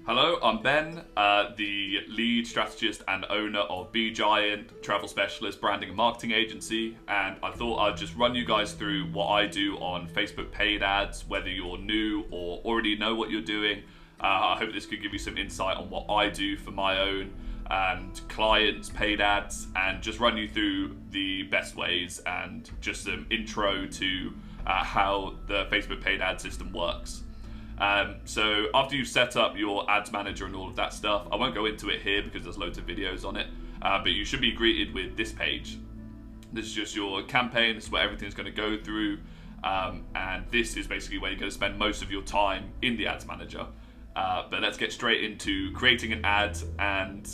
Hello, I'm Ben, the lead strategist and owner of Be Giant, travel specialist, branding and marketing agency, and I thought I'd just run you guys through what I do on Facebook paid ads, whether you're new or already know what you're doing. I hope this could give you some insight on what I do for my own and clients' paid ads, and just run you through the best ways and just some intro to how the Facebook paid ad system works. So after you've set up your ads manager and all of that stuff, I won't go into it here because there's loads of videos on it, but you should be greeted with this page. This is just your campaign. This is where everything's going to go through, and this is basically where you're going to spend most of your time in the ads manager. But let's get straight into creating an ad, and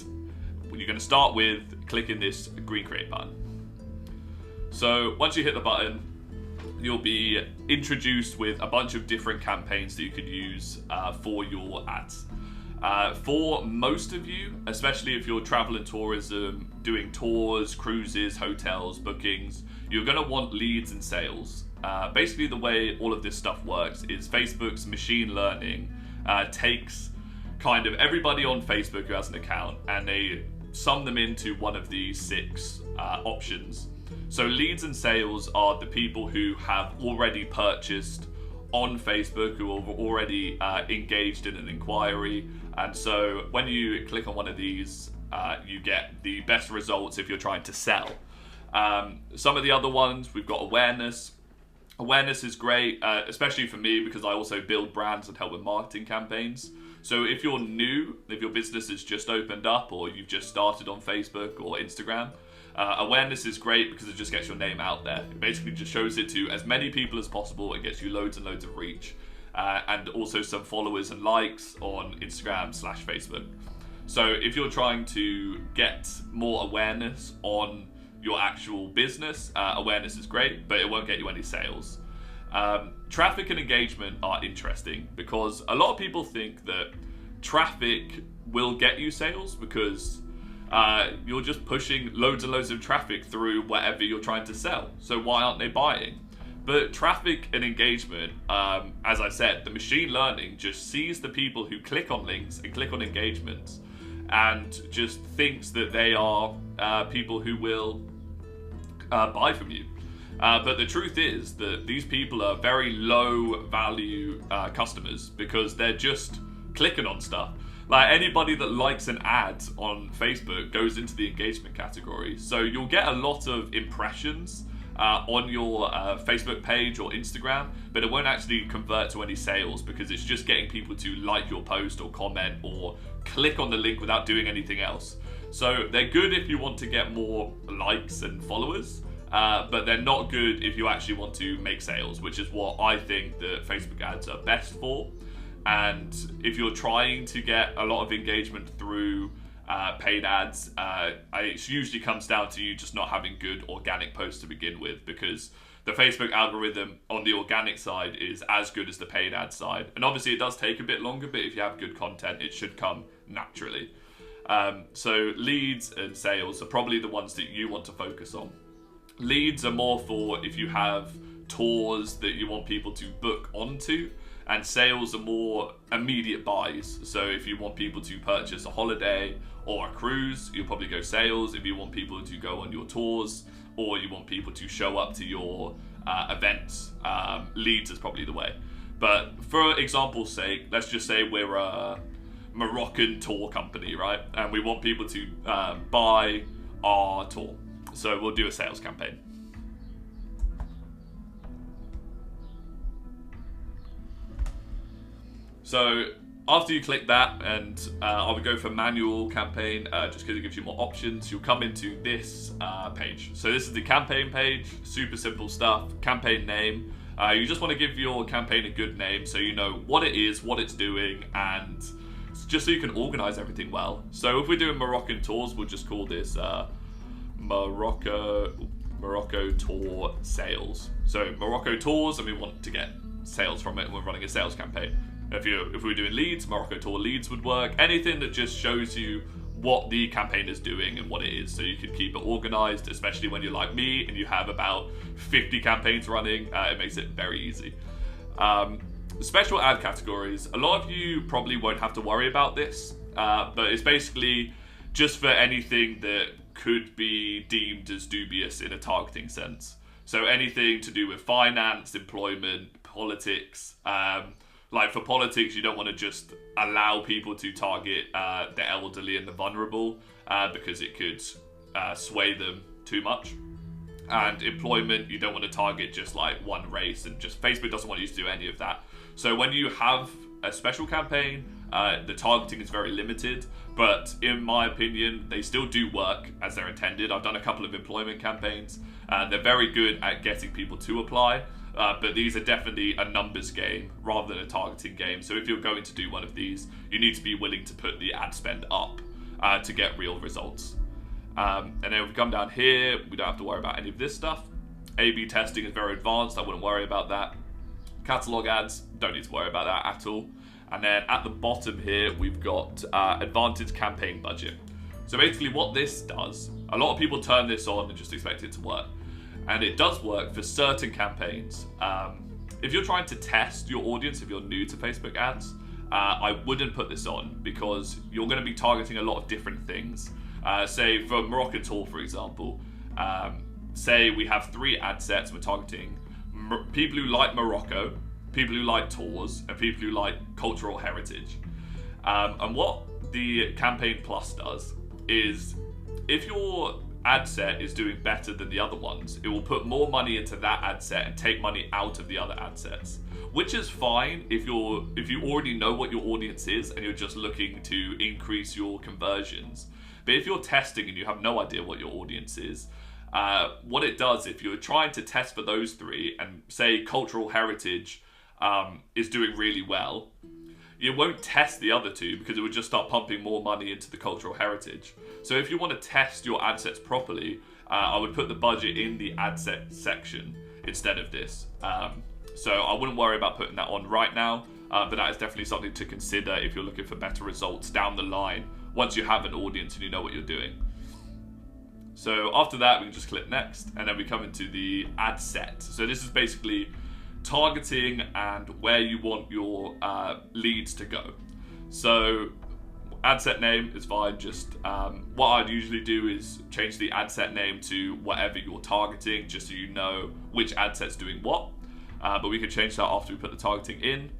you're going to start with clicking this green create button. So once you hit the button, you'll be introduced with a bunch of different campaigns that you could use for your ads. For most of you, especially if you're travel and tourism, doing tours, cruises, hotels, bookings, you're going to want leads and sales. Basically, the way all of this stuff works is Facebook's machine learning takes kind of everybody on Facebook who has an account, and they sum them into one of these six options. So leads and sales are the people who have already purchased on Facebook, who have already engaged in an inquiry. And so when you click on one of these, you get the best results if you're trying to sell. Some of the other ones, we've got awareness. Awareness is great, especially for me because I also build brands and help with marketing campaigns. So if you're new, if your business has just opened up or you've just started on Facebook or Instagram, awareness is great because it just gets your name out there. It basically just shows it to as many people as possible. It gets you loads and loads of reach, and also some followers and likes on Instagram/Facebook. So if you're trying to get more awareness on your actual business, awareness is great, but it won't get you any sales. Traffic and engagement are interesting because a lot of people think that traffic will get you sales because you're just pushing loads and loads of traffic through whatever you're trying to sell. So why aren't they buying? But traffic and engagement, as I said, the machine learning just sees the people who click on links and click on engagements and just thinks that they are people who will buy from you. But the truth is that these people are very low value customers because they're just clicking on stuff. Like anybody that likes an ad on Facebook goes into the engagement category. So you'll get a lot of impressions on your Facebook page or Instagram, but it won't actually convert to any sales because it's just getting people to like your post or comment or click on the link without doing anything else. So they're good if you want to get more likes and followers, but they're not good if you actually want to make sales, which is what I think that Facebook ads are best for. And if you're trying to get a lot of engagement through paid ads, it usually comes down to you just not having good organic posts to begin with, because the Facebook algorithm on the organic side is as good as the paid ad side. And obviously it does take a bit longer, but if you have good content, it should come naturally. So leads and sales are probably the ones that you want to focus on. Leads are more for if you have tours that you want people to book onto, and sales are more immediate buys. So if you want people to purchase a holiday or a cruise, you'll probably go sales. If you want people to go on your tours or you want people to show up to your events, leads is probably the way. But for example's sake, let's just say we're a Moroccan tour company, right? And we want people to buy our tour. So we'll do a sales campaign. So after you click that, and I would go for manual campaign just because it gives you more options, you'll come into this page. So this is the campaign page, super simple stuff, campaign name. You just want to give your campaign a good name so you know what it is, what it's doing, and just so you can organize everything well. So if we're doing Moroccan tours, we'll just call this Morocco tour sales. So Morocco tours, and we want to get sales from it, and we're running a sales campaign. If we were doing leads, Morocco tour leads would work. Anything that just shows you what the campaign is doing and what it is, so you can keep it organized, especially when you're like me and you have about 50 campaigns running. It makes it very easy. special ad categories. A lot of you probably won't have to worry about this, but it's basically just for anything that could be deemed as dubious in a targeting sense. So anything to do with finance, employment, politics. Like for politics, you don't want to just allow people to target the elderly and the vulnerable because it could sway them too much. And employment, you don't want to target just like one race, and just Facebook doesn't want you to do any of that. So when you have a special campaign, the targeting is very limited, but in my opinion, they still do work as they're intended. I've done a couple of employment campaigns, and they're very good at getting people to apply, but these are definitely a numbers game rather than a targeting game. So if you're going to do one of these, you need to be willing to put the ad spend up to get real results. And then if we come down here, we don't have to worry about any of this stuff. A/B testing is very advanced, I wouldn't worry about that. Catalog ads, don't need to worry about that at all. And then at the bottom here, we've got advanced campaign budget. So basically what this does, a lot of people turn this on and just expect it to work. And it does work for certain campaigns. If you're trying to test your audience, if you're new to Facebook ads, I wouldn't put this on because you're going to be targeting a lot of different things. Say for Moroccan tour, for example, say we have 3 ad sets, we're targeting people who like Morocco, people who like tours, and people who like cultural heritage. And what the Campaign Plus does is, if your ad set is doing better than the other ones, it will put more money into that ad set and take money out of the other ad sets, which is fine if you already know what your audience is and you're just looking to increase your conversions. But if you're testing and you have no idea what your audience is, what it does, if you're trying to test for those 3 and say cultural heritage is doing really well, you won't test the other 2 because it would just start pumping more money into the cultural heritage. So if you want to test your ad sets properly, I would put the budget in the ad set section instead of this. So I wouldn't worry about putting that on right now, but that is definitely something to consider if you're looking for better results down the line once you have an audience and you know what you're doing. So after that, we can just click next, and then we come into the ad set. So this is basically targeting and where you want your leads to go. So ad set name is fine. Just what I'd usually do is change the ad set name to whatever you're targeting, just so you know which ad set's doing what. But we can change that after we put the targeting in.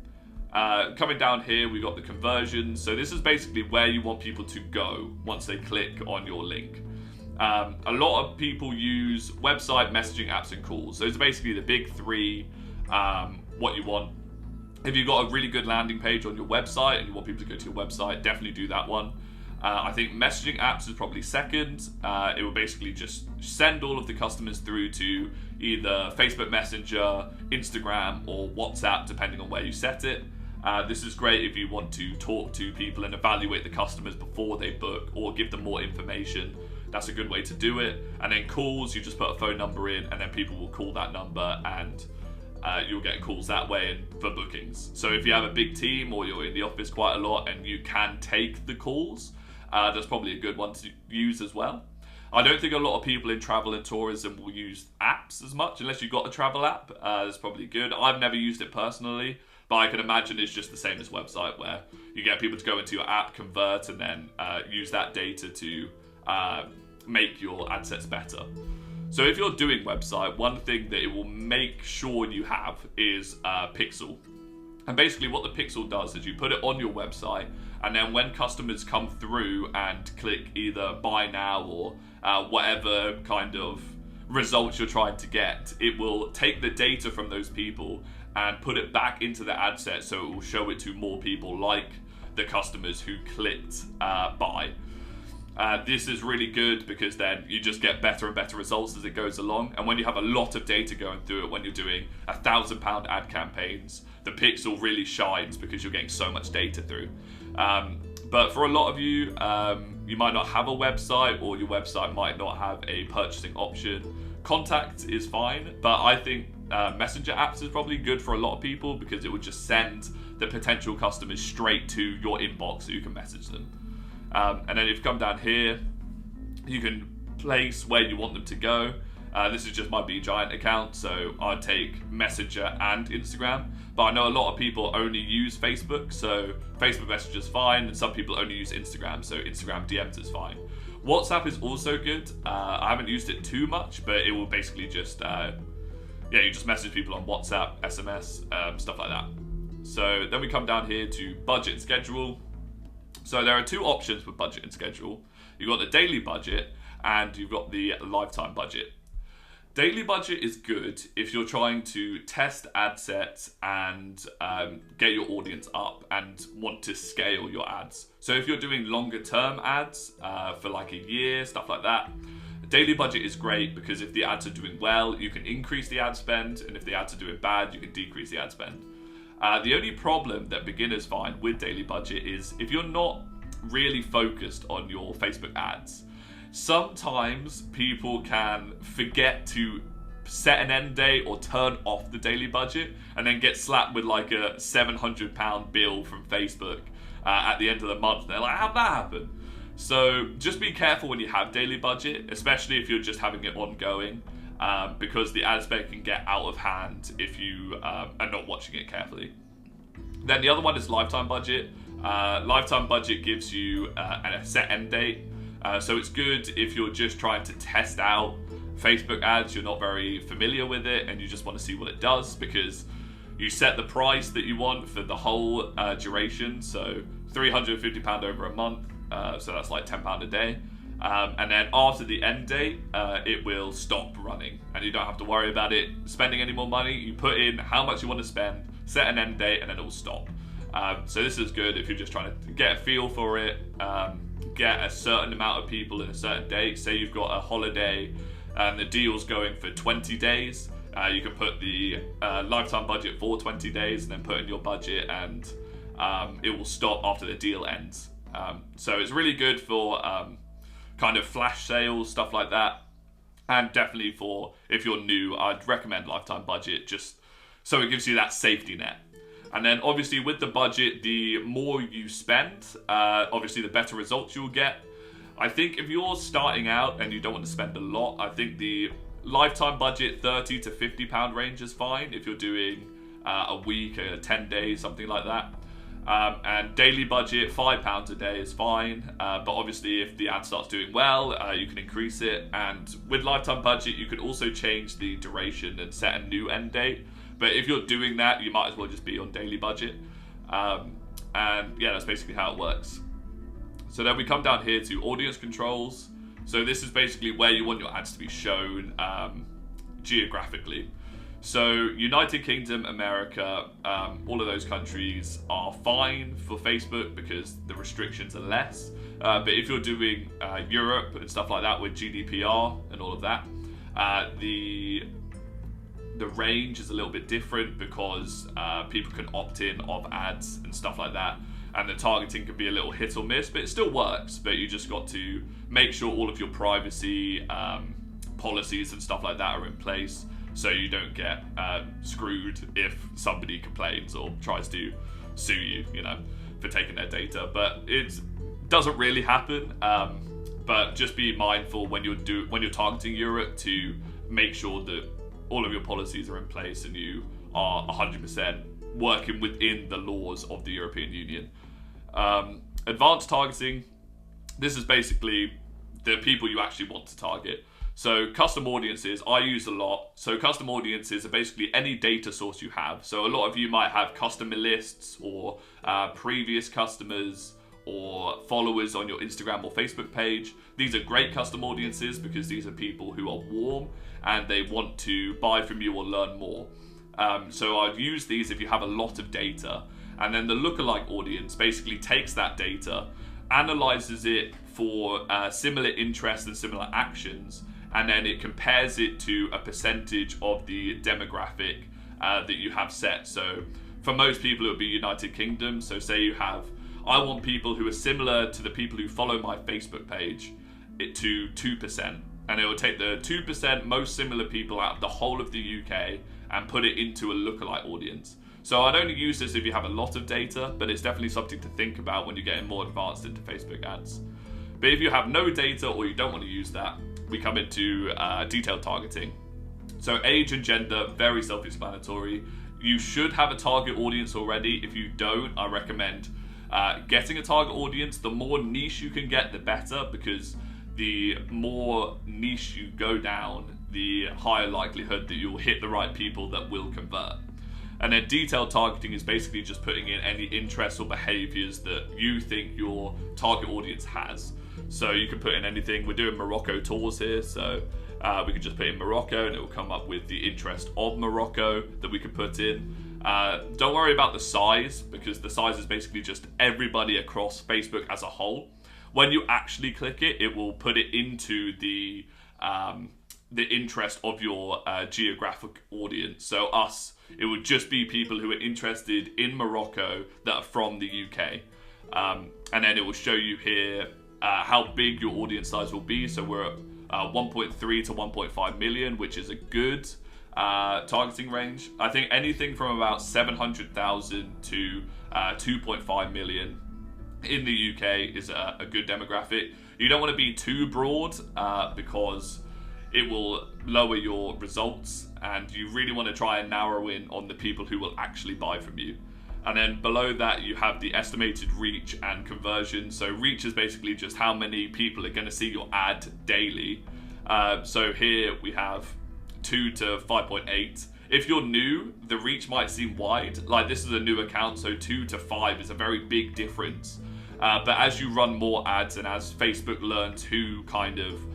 Coming down here, we got the conversions. So this is basically where you want people to go once they click on your link. A lot of people use website, messaging apps, and calls. Those are basically the big 3, what you want. If you've got a really good landing page on your website and you want people to go to your website, definitely do that one. I think messaging apps is probably second. It will basically just send all of the customers through to either Facebook Messenger, Instagram, or WhatsApp, depending on where you set it. This is great if you want to talk to people and evaluate the customers before they book or give them more information. That's a good way to do it. And then calls, you just put a phone number in and then people will call that number, and you'll get calls that way for bookings. So if you have a big team or you're in the office quite a lot and you can take the calls, that's probably a good one to use as well. I don't think a lot of people in travel and tourism will use apps as much, unless you've got a travel app. That's probably good. I've never used it personally, but I can imagine it's just the same as website, where you get people to go into your app, convert, and then use that data to make your ad sets better. So if you're doing website, one thing that it will make sure you have is Pixel. And basically what the Pixel does is you put it on your website, and then when customers come through and click either buy now or whatever kind of results you're trying to get, it will take the data from those people and put it back into the ad set, so it will show it to more people like the customers who clicked buy. This is really good because then you just get better and better results as it goes along. And when you have a lot of data going through it, when you're doing £1,000 ad campaigns, the Pixel really shines because you're getting so much data through. But for a lot of you, you might not have a website, or your website might not have a purchasing option. Contact is fine, but I think Messenger apps is probably good for a lot of people because it would just send the potential customers straight to your inbox so you can message them. And then if you come down here, you can place where you want them to go. This is just my BeGiant account, so I take Messenger and Instagram. But I know a lot of people only use Facebook, so Facebook Messenger is fine, and some people only use Instagram, so Instagram DMs is fine. WhatsApp is also good. I haven't used it too much, but it will basically just, you just message people on WhatsApp, SMS, stuff like that. So then we come down here to budget and schedule. So there are two options with budget and schedule. You've got the daily budget and you've got the lifetime budget. Daily budget is good if you're trying to test ad sets and get your audience up and want to scale your ads. So if you're doing longer term ads for like a year, stuff like that, daily budget is great because if the ads are doing well, you can increase the ad spend, and if the ads are doing bad, you can decrease the ad spend. The only problem that beginners find with daily budget is if you're not really focused on your Facebook ads, sometimes people can forget to set an end date or turn off the daily budget and then get slapped with like a £700 bill from Facebook at the end of the month. They're like, how'd that happen? So just be careful when you have daily budget, especially if you're just having it ongoing, because the ad spend can get out of hand if you are not watching it carefully. Then the other one is lifetime budget. Lifetime budget gives you a set end date. So it's good if you're just trying to test out Facebook ads, you're not very familiar with it, and you just want to see what it does, because you set the price that you want for the whole duration. So £350 over a month, so that's like £10 a day. And then after the end date, it will stop running, and you don't have to worry about it spending any more money. You put in how much you want to spend, set an end date, and then it will stop. So this is good if you're just trying to get a feel for it, get a certain amount of people in a certain date. Say you've got a holiday and the deal's going for 20 days. You can put the lifetime budget for 20 days and then put in your budget, and it will stop after the deal ends. So it's really good for kind of flash sales, stuff like that. And definitely for, if you're new, I'd recommend lifetime budget just so it gives you that safety net. And then obviously with the budget, the more you spend, obviously the better results you'll get. I think if you're starting out and you don't want to spend a lot, I think the lifetime budget £30 to £50 range is fine if you're doing a week, 10 days, something like that. And daily budget £5 a day is fine, but obviously if the ad starts doing well, you can increase it. And with lifetime budget, you can also change the duration and set a new end date. But if you're doing that, you might as well just be on daily budget. And yeah, that's basically how it works. So then we come down here to audience controls. So this is basically where you want your ads to be shown geographically. So United Kingdom, America, all of those countries are fine for Facebook because the restrictions are less. But if you're doing Europe and stuff like that with GDPR and all of that, the range is a little bit different because people can opt in of ads and stuff like that, and the targeting can be a little hit or miss, but it still works. But you just got to make sure all of your privacy policies and stuff like that are in place, so you don't get screwed if somebody complains or tries to sue you, for taking their data. But it doesn't really happen. But just be mindful when you're targeting Europe to make sure that all of your policies are in place and you are 100% working within the laws of the European Union. Advanced targeting, this is basically the people you actually want to target. So custom audiences, I use a lot. So custom audiences are basically any data source you have. So a lot of you might have customer lists or previous customers or followers on your Instagram or Facebook page. These are great custom audiences because these are people who are warm and they want to buy from you or learn more. So I'd use these if you have a lot of data. And then the lookalike audience basically takes that data, analyzes it for similar interests and similar actions, and then it compares it to a percentage of the demographic that you have set. So for most people, it would be United Kingdom. So say you have, I want people who are similar to the people who follow my Facebook page to 2%. And it will take the 2% most similar people out of the whole of the UK and put it into a lookalike audience. So I'd only use this if you have a lot of data, but it's definitely something to think about when you're getting more advanced into Facebook ads. But if you have no data or you don't want to use that, we come into detailed targeting. So age and gender, very self-explanatory. You should have a target audience already. If you don't, I recommend getting a target audience. The more niche you can get, the better, because the more niche you go down, the higher likelihood that you'll hit the right people that will convert. And then detailed targeting is basically just putting in any interests or behaviors that you think your target audience has. So you can put in anything. We're doing Morocco tours here, so we could just put in Morocco and it will come up with the interest of Morocco that we could put in. Don't worry about the size, because the size is basically just everybody across Facebook as a whole. When you actually click it, it will put it into the interest of your geographic audience. So us, it would just be people who are interested in Morocco that are from the UK. And then it will show you here how big your audience size will be. So we're at 1.3 to 1.5 million, which is a good targeting range. I think anything from about 700,000 to 2.5 million in the UK is a good demographic. You don't want to be too broad because it will lower your results, and you really want to try and narrow in on the people who will actually buy from you. And then below that you have the estimated reach and conversion. So reach is basically just how many people are going to see your ad daily. So here we have 2 to 5.8. If you're new, the reach might seem wide. Like, this is a new account, so 2 to 5 is a very big difference. But as you run more ads and as Facebook learns who kind of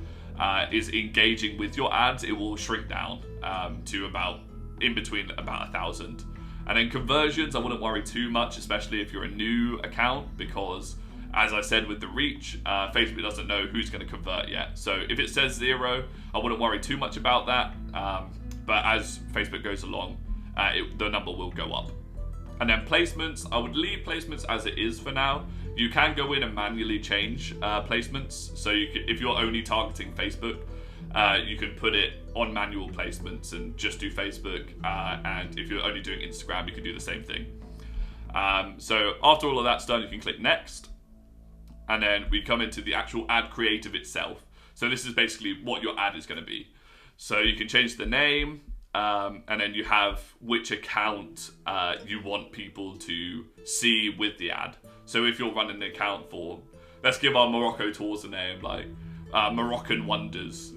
is engaging with your ads, it will shrink down to about in between about 1,000. And then conversions, I wouldn't worry too much, especially if you're a new account, because as I said with the reach, Facebook doesn't know who's going to convert yet. So if it says 0, I wouldn't worry too much about that. But as Facebook goes along, the number will go up. And then placements, I would leave placements as it is for now. You can go in and manually change placements. So you can, if you're only targeting Facebook, you can put it on manual placements and just do Facebook. And if you're only doing Instagram, you can do the same thing. So after all of that's done, you can click next. And then we come into the actual ad creative itself. So this is basically what your ad is going to be. So you can change the name, and then you have which account you want people to see with the ad. So if you're running an account for, let's give our Morocco tours a name, like Moroccan Wonders.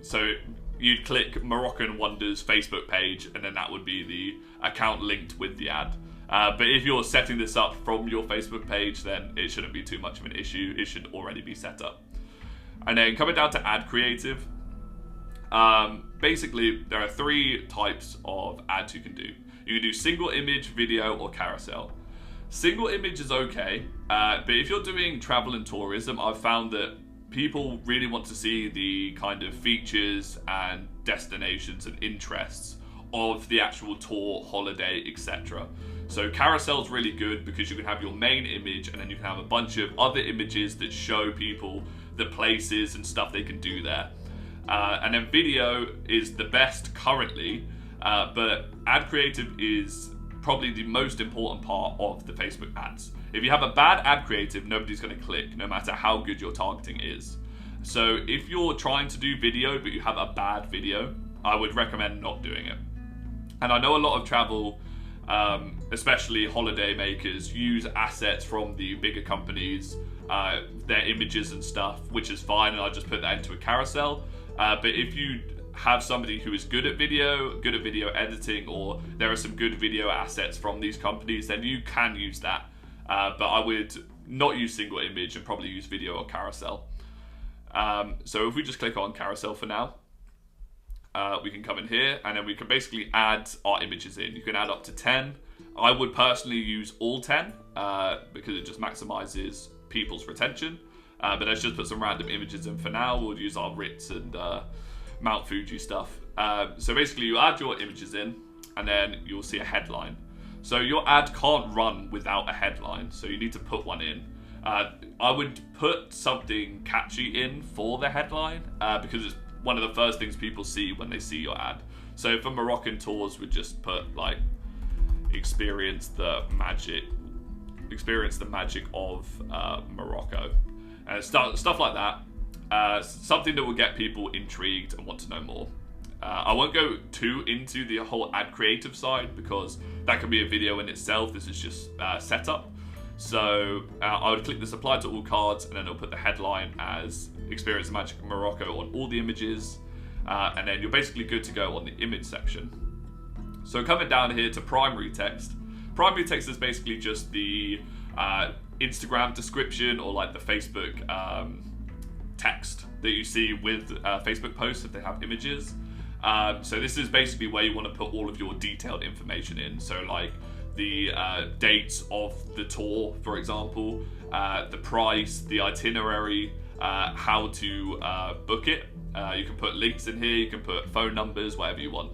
So you'd click Moroccan Wonders Facebook page, and then that would be the account linked with the ad. But if you're setting this up from your Facebook page, then it shouldn't be too much of an issue. It should already be set up. And then coming down to ad creative, basically there are 3 types of ads you can do. You can do single image, video, or carousel. Single image is okay, but if you're doing travel and tourism, I've found that people really want to see the kind of features and destinations and interests of the actual tour, holiday, etc. So carousel's really good because you can have your main image and then you can have a bunch of other images that show people the places and stuff they can do there. And then video is the best currently, but ad creative is probably the most important part of the Facebook ads. If you have a bad ad creative, nobody's going to click, no matter how good your targeting is. So if you're trying to do video but you have a bad video, I would recommend not doing it. And I know a lot of travel, especially holiday makers, use assets from the bigger companies, their images and stuff, which is fine, and I'll just put that into a carousel. But if you have somebody who is good at video editing, or there are some good video assets from these companies, then you can use that. But I would not use single image and probably use video or carousel. So if we just click on carousel for now, we can come in here and then we can basically add our images in. You can add up to 10. I would personally use all 10 because it just maximizes people's retention. But let's just put some random images in for now. We'll use our Ritz and Mount Fuji stuff. So basically you add your images in and then you'll see a headline. So your ad can't run without a headline, so you need to put one in. I would put something catchy in for the headline because it's one of the first things people see when they see your ad. So for Moroccan tours, we'd just put like, experience the magic of Morocco. And stuff like that. something that will get people intrigued and want to know more. I won't go too into the whole ad creative side because that could be a video in itself. This is just setup. So I would click this apply to all cards, and then it'll put the headline as Experience Magic in Morocco on all the images, and then you're basically good to go on the image section. So coming down here to primary text. Primary text is basically just the Instagram description or like the Facebook text that you see with Facebook posts if they have images. So this is basically where you want to put all of your detailed information in. So like the dates of the tour, for example, the price, the itinerary, how to book it. You can put links in here, you can put phone numbers, whatever you want.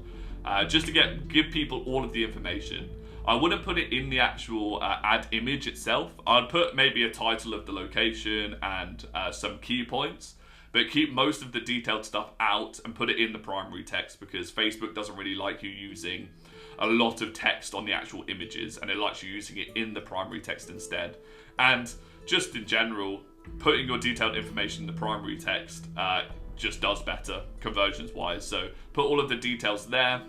Just to give people all of the information. I wouldn't put it in the actual ad image itself. I'd put maybe a title of the location and some key points, but keep most of the detailed stuff out and put it in the primary text because Facebook doesn't really like you using a lot of text on the actual images, and it likes you using it in the primary text instead. And just in general, putting your detailed information in the primary text just does better conversions wise. So put all of the details there,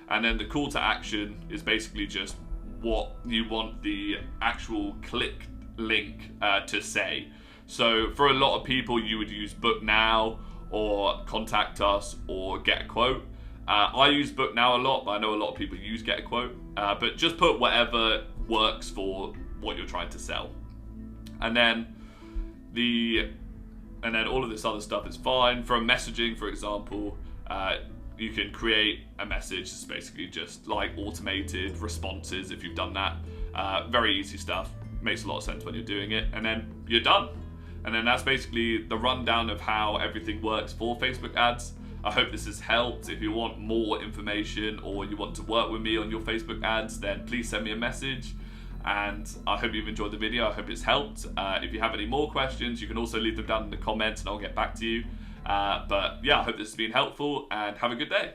and then the call to action is basically just what you want the actual click link to say. So for a lot of people, you would use book now or contact us or get a quote. I use book now a lot, but I know a lot of people use get a quote. But just put whatever works for what you're trying to sell. And then all of this other stuff is fine. From messaging, for example, you can create a message. It's basically just like automated responses if you've done that. Very easy stuff. Makes a lot of sense when you're doing it. And then you're done. And then that's basically the rundown of how everything works for Facebook ads. I hope this has helped. If you want more information or you want to work with me on your Facebook ads, then please send me a message. And I hope you've enjoyed the video. I hope it's helped. If you have any more questions, you can also leave them down in the comments and I'll get back to you. But yeah, I hope this has been helpful and have a good day.